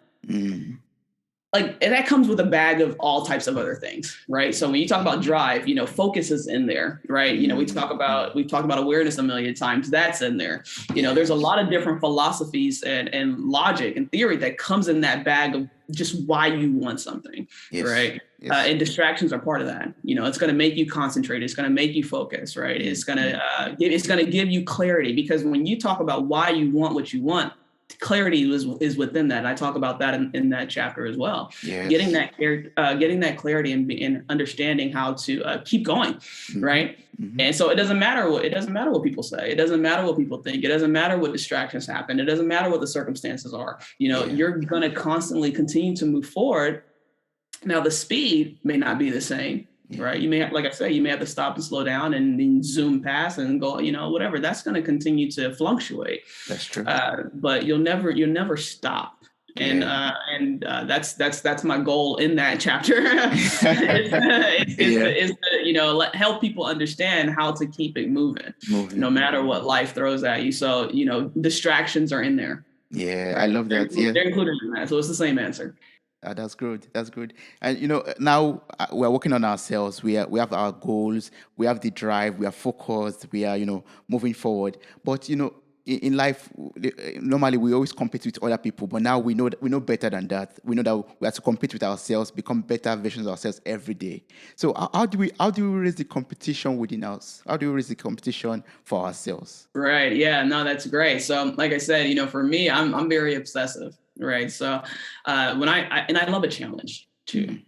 like that comes with a bag of all types of other things, right? So when you talk about drive, focus is in there, right? We've talked about awareness a million times. That's in there. There's a lot of different philosophies and logic and theory that comes in that bag of just why you want something, right? Yes. And distractions are part of that. It's going to make you concentrate. It's going to make you focus, right? It's going to give you clarity, because when you talk about why you want what you want, clarity is within that. And I talk about that in that chapter as well. Yes. Getting that clarity and understanding how to keep going, right? And so it doesn't matter what people say. It doesn't matter what people think. It doesn't matter what distractions happen. It doesn't matter what the circumstances are. You're going to constantly continue to move forward. Now, the speed may not be the same. Right. You may have, like I say, you may have to stop and slow down and then zoom past and go, whatever. That's going to continue to fluctuate. That's true. But you'll never stop. And that's my goal in that chapter. is to, help people understand how to keep it moving, no matter what life throws at you. So, distractions are in there. Yeah, I love that. They're included in that. So it's the same answer. That's good. That's good. And now we're working on ourselves. We have our goals. We have the drive. We are focused. We are moving forward. But in life, normally we always compete with other people. But now we know better than that. We know that we have to compete with ourselves, become better versions of ourselves every day. So how do we raise the competition within us? How do we raise the competition for ourselves? Right. Yeah. No, that's great. So like I said, for me, I'm very obsessive. Right. So when I love a challenge too.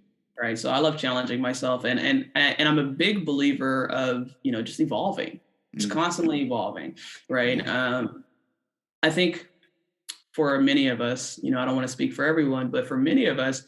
Right. So I love challenging myself and I'm a big believer of, just evolving, just constantly evolving. Right. I think for many of us, I don't want to speak for everyone, but for many of us,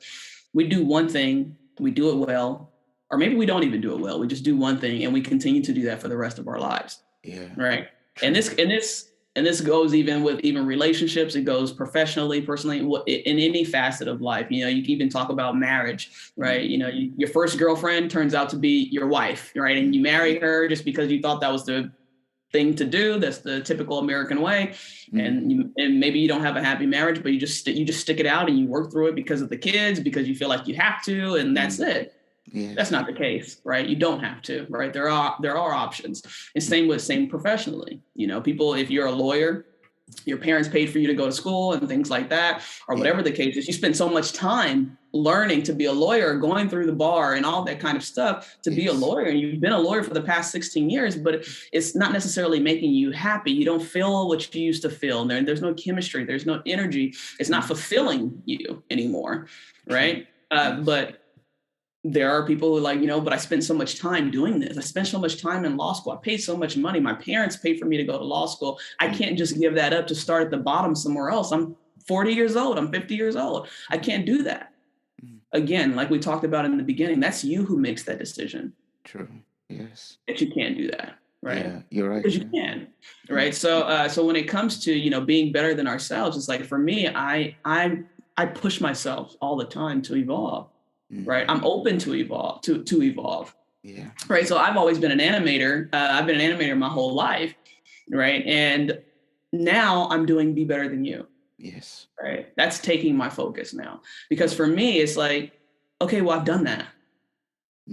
we do one thing, we do it well, or maybe we don't even do it well. We just do one thing and we continue to do that for the rest of our lives. Yeah. Right. And this goes even with relationships. It goes professionally, personally, in any facet of life. You can even talk about marriage, right? Your first girlfriend turns out to be your wife, right? And you marry her just because you thought that was the thing to do. That's the typical American way. And maybe you don't have a happy marriage, but you just stick it out and you work through it because of the kids, because you feel like you have to, and that's it. Yeah. That's not the case, right? You don't have to, right? There are options. And same professionally. People, if you're a lawyer, your parents paid for you to go to school and things like that, or whatever the case is. You spend so much time learning to be a lawyer, going through the bar and all that kind of stuff to be a lawyer. And you've been a lawyer for the past 16 years, but it's not necessarily making you happy. You don't feel what you used to feel. There's no chemistry. There's no energy. It's not fulfilling you anymore, right? But there are people who but I spent so much time doing this. I spent so much time in law school. I paid so much money. My parents paid for me to go to law school. I can't just give that up to start at the bottom somewhere else. I'm 40 years old. I'm 50 years old. I can't do that. Again, like we talked about in the beginning, that's you who makes that decision. True. Yes. That you can't do that. Right. Yeah, you're right. Because you can. Right. So when it comes to, being better than ourselves, it's like, for me, I push myself all the time to evolve. Right. I'm open to evolve, to evolve. Yeah. Right. So I've always been an animator. I've been an animator my whole life. Right. And now I'm doing Be Better Than You. Yes. Right. That's taking my focus now, because for me, it's like, okay, well, I've done that.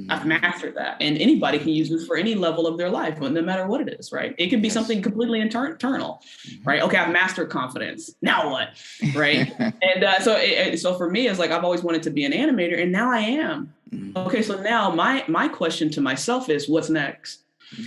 I've mastered that. And anybody can use this for any level of their life, no matter what it is, right? It can be something completely internal, right? Okay, I've mastered confidence. Now what, right? And so for me, it's like I've always wanted to be an animator, and now I am. Okay, so now my question to myself is, what's next?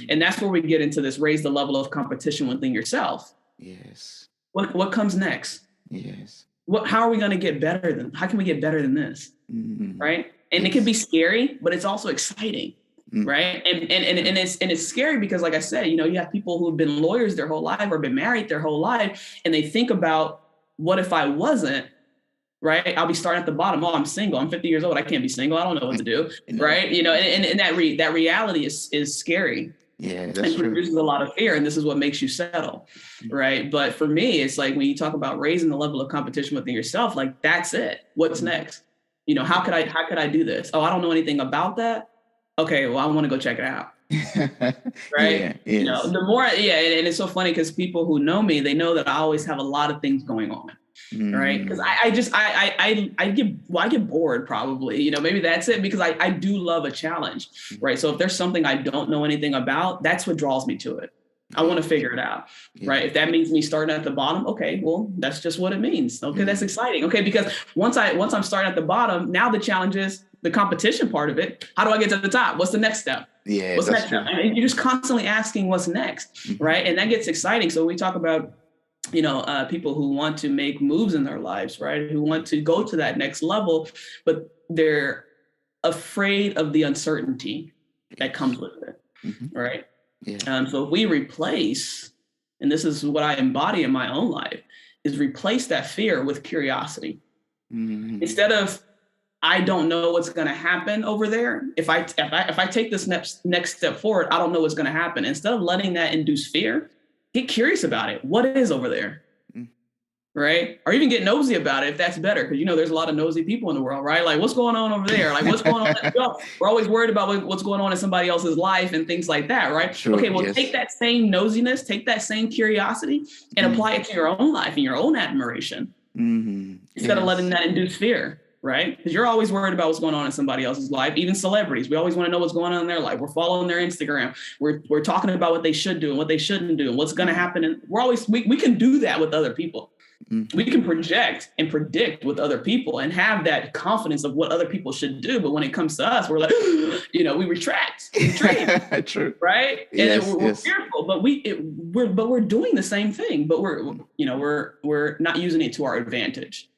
And that's where we get into this: raise the level of competition within yourself. Yes. What comes next? Yes. How are we going to get better how can we get better than this? Right? And it can be scary, but it's also exciting, right? And it's scary because, like I said, you have people who've been lawyers their whole life or been married their whole life, and they think about, what if I wasn't, right? I'll be starting at the bottom. Oh, I'm single. I'm 50 years old. I can't be single. I don't know what to do, right? And that reality is scary. Yeah, that's and produces a lot of fear, and this is what makes you settle, right? But for me, it's like when you talk about raising the level of competition within yourself, like that's it. What's next? How could I do this? Oh, I don't know anything about that. Okay, well, I want to go check it out. Right? Yeah, the more, and it's so funny because people who know me, they know that I always have a lot of things going on. Right. Because I get bored probably, maybe that's it, because I do love a challenge. Right. So if there's something I don't know anything about, that's what draws me to it. I want to figure it out. Right. If that means me starting at the bottom, okay, well, that's just what it means. Okay. That's exciting. Okay. Because once I'm starting at the bottom, now the challenge is the competition part of it. How do I get to the top? What's the next step? Yeah. What's next step? And you're just constantly asking what's next. Right. And that gets exciting. So we talk about people who want to make moves in their lives, right? Who want to go to that next level, but they're afraid of the uncertainty that comes with it, right? Yeah. So if we replace, and this is what I embody in my own life, is replace that fear with curiosity. Instead of, I don't know what's going to happen over there. If I take this next step forward, I don't know what's going to happen. Instead of letting that induce fear, get curious about it. What is over there? Right? Or even get nosy about it if that's better. Because, there's a lot of nosy people in the world, right? Like, what's going on over there? Like, what's going on? We're always worried about what's going on in somebody else's life and things like that, right? Sure, okay, well, take that same nosiness, take that same curiosity and apply it to your own life and your own admiration. Instead of letting that induce fear, right? Because you're always worried about what's going on in somebody else's life, even celebrities. We always want to know what's going on in their life. We're following their Instagram. We're talking about what they should do and what they shouldn't do and what's going to happen. And we can do that with other people. We can project and predict with other people and have that confidence of what other people should do. But when it comes to us, we're like, we retract. True. Right? Yes, and we're fearful, but we're doing the same thing, but we're not using it to our advantage.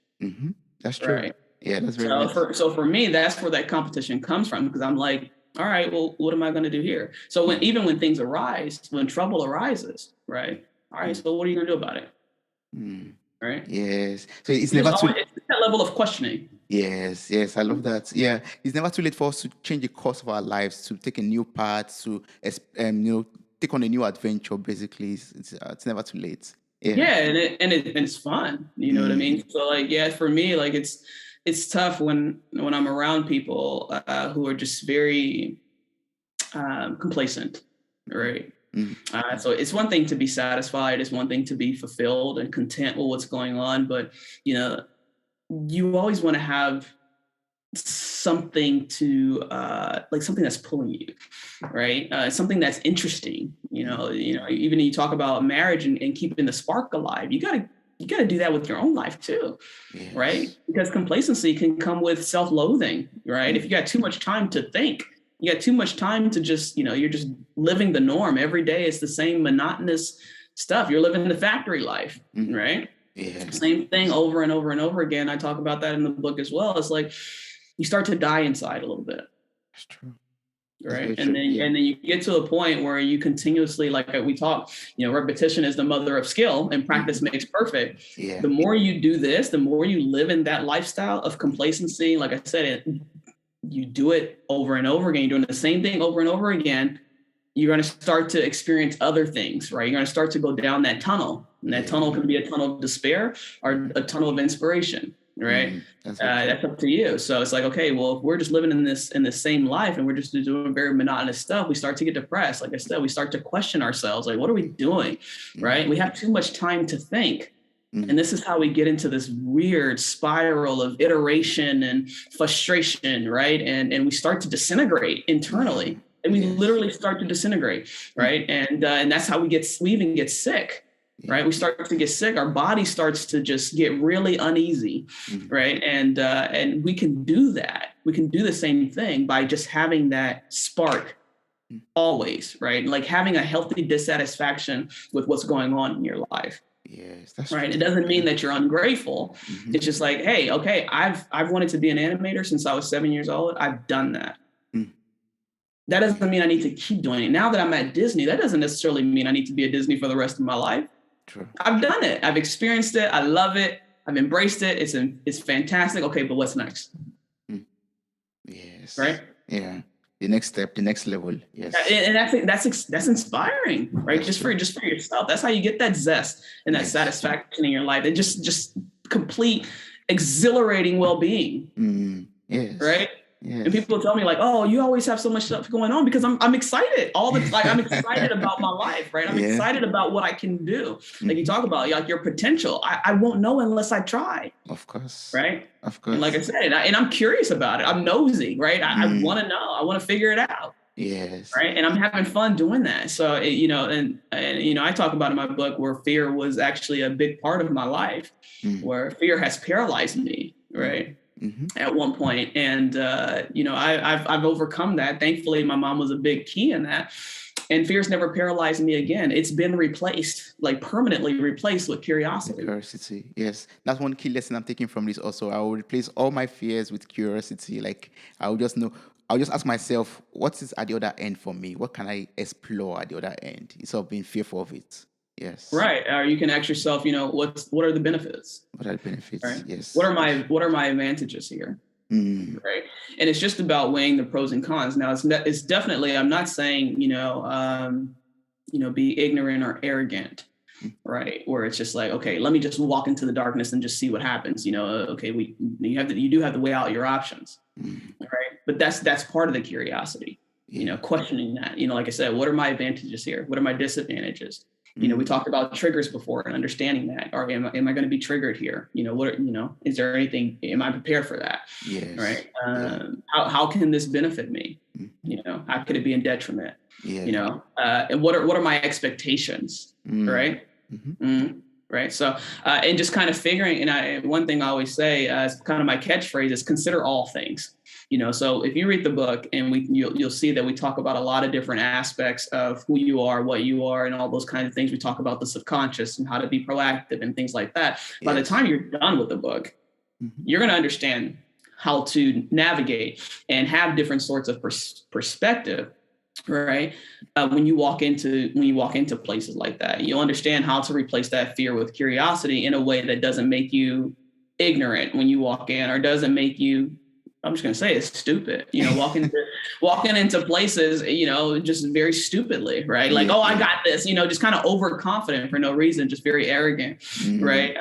That's true. Right? Yeah, that's very nice. So for me, that's where that competition comes from, because I'm like, all right, well, what am I going to do here? So even when things arise, when trouble arises, right? All right, so what are you going to do about it? Right? Yes. So it's never too it's that level of questioning. Yes, I love that. Yeah, it's never too late for us to change the course of our lives, to take a new path, to take on a new adventure. Basically, it's never too late. Yeah, and it's fun. You know what I mean? So for me, it's tough when I'm around people who are just very complacent, right? So it's one thing to be satisfied. It's one thing to be fulfilled and content with what's going on. But, you always want to have something to something that's pulling you, right? Something that's interesting. Even you talk about marriage and keeping the spark alive. You got to do that with your own life too, right? Because complacency can come with self-loathing, right? If you got too much time to think, you got too much time to just, you're just living the norm. Every day it's the same monotonous stuff. You're living the factory life, right? Yeah. Same thing over and over and over again. I talk about that in the book as well. It's like you start to die inside a little bit. That's true. Right. And then you get to a point where you continuously, like we talk, repetition is the mother of skill and practice makes perfect. Yeah. The more you do this, the more you live in that lifestyle of complacency. Like I said, you do it over and over again. You're doing the same thing over and over again. You're going to start to experience other things, right? You're going to start to go down that tunnel. And that tunnel can be a tunnel of despair or a tunnel of inspiration, right? That's up to you. So it's like, okay, well, if we're just living in this same life and we're just doing very monotonous stuff, we start to get depressed. Like I said, we start to question ourselves. Like, what are we doing, right? We have too much time to think. And this is how we get into this weird spiral of iteration and frustration, right? And we start to disintegrate internally. And we literally start to disintegrate, right? And that's how we even get sick, right? We start to get sick. Our body starts to just get really uneasy, right? And we can do that. We can do the same thing by just having that spark always, right? Like having a healthy dissatisfaction with what's going on in your life. Yes, that's right. It doesn't mean that you're ungrateful. It's just like, hey, okay, I've wanted to be an animator since I was 7 years old. I've done that. That doesn't mean I need to keep doing it. Now that I'm at Disney, that doesn't necessarily mean I need to be at Disney for the rest of my life. True. I've done it. I've experienced it. I love it. I've embraced it. It's fantastic. Okay, but what's next? Yes. Right? Yeah. The next step, the next level. Yes. And that's inspiring, right? That's just for yourself. That's how you get that zest and that satisfaction in your life. It just complete exhilarating well-being. Yes. Right? Yes. And people tell me like, oh, you always have so much stuff going on, because I'm excited all the time. I'm excited about my life, right? I'm excited about what I can do. Like you talk about like your potential. I won't know unless I try. Of course. Right. Of course. And like I said, and I'm curious about it. I'm nosy, right? I want to know. I want to figure it out. Yes. Right. And I'm having fun doing that. So, I talk about in my book where fear was actually a big part of my life, where fear has paralyzed me. Right. At one point. And, I've overcome that. Thankfully, my mom was a big key in that. And fear's never paralyzed me again. It's been replaced, like permanently replaced with curiosity. Curiosity, yes. That's one key lesson I'm taking from this also. I will replace all my fears with curiosity. Like, I'll just ask myself, what is at the other end for me? What can I explore at the other end instead of being fearful of it? Yes. Right. Or you can ask yourself, what are the benefits? What are the benefits? Right? Yes. What are my advantages here? Right. And it's just about weighing the pros and cons. Now it's definitely, I'm not saying, be ignorant or arrogant, right? Where it's just like, okay, let me just walk into the darkness and just see what happens. You do have to weigh out your options, right? But that's part of the curiosity, questioning that, like I said, what are my advantages here? What are my disadvantages? We talked about triggers before and understanding that, or am I going to be triggered here? Is there anything, am I prepared for that? Yes. Right. How can this benefit me? How could it be in detriment? Yeah. And what are my expectations? Right. Right. So, and just kind of figuring, and one thing I always say, is kind of my catchphrase is consider all things. So if you read the book and you'll see that we talk about a lot of different aspects of who you are, what you are, and all those kinds of things. We talk about the subconscious and how to be proactive and things like that. Yes. By the time you're done with the book, you're going to understand how to navigate and have different sorts of perspective. Right. When you walk into places like that, you'll understand how to replace that fear with curiosity in a way that doesn't make you ignorant when you walk in, or doesn't make you, I'm just going to say it's stupid, walking into places, just very stupidly, right? Like, oh, I got this, just kind of overconfident for no reason, just very arrogant, right?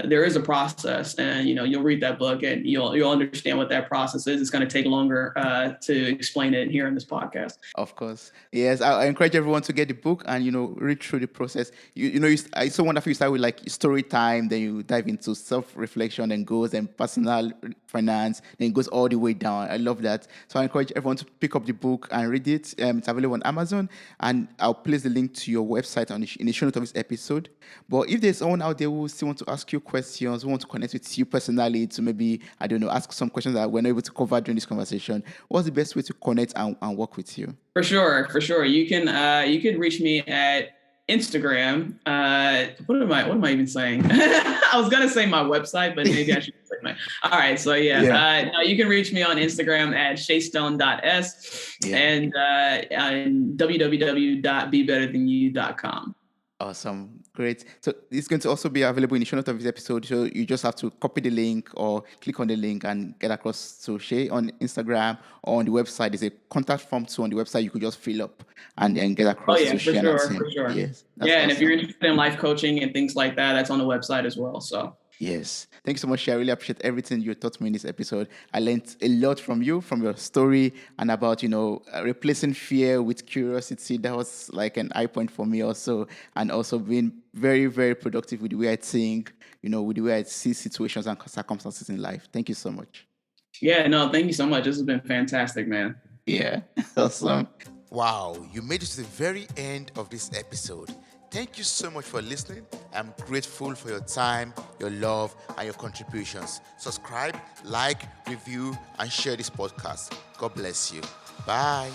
There is a process, and, you'll read that book and you'll understand what that process is. It's going to take longer to explain it here in this podcast. Of course. Yes. I encourage everyone to get the book and, read through the process. It's so wonderful. You start with like story time, then you dive into self-reflection and goals and personal finance. Then it goes all the way down. I love that. So I encourage everyone to pick up the book and read it. It's available on Amazon, and I'll place the link to your website in the show notes of this episode. But if there's someone out there who still want to ask you questions, who want to connect with you personally to maybe, ask some questions that we're not able to cover during this conversation, what's the best way to connect and work with you? For sure. You can reach me at Instagram. What am I even saying? I was gonna say my website, but maybe I should say my. All right, so no, you can reach me on Instagram at shaystone.s and www.bebetterthanyou.com. Awesome. Great. So it's going to also be available in the show notes of this episode. So you just have to copy the link or click on the link and get across to Shay on Instagram or on the website. There's a contact form too on the website. You could just fill up and get across to Shay. For sure. Yes. Awesome. And if you're interested in life coaching and things like that, that's on the website as well. So. Yes. Thank you so much, Shay. I really appreciate everything you taught me in this episode. I learned a lot from you, from your story, and about, replacing fear with curiosity. That was like an eye point for me also. And also being very, very productive with the way I think, with the way I see situations and circumstances in life. Thank you so much. Yeah, no, thank you so much. This has been fantastic, man. Yeah. Awesome. Wow. You made it to the very end of this episode. Thank you so much for listening. I'm grateful for your time, your love, and your contributions. Subscribe, like, review, and share this podcast. God bless you. Bye.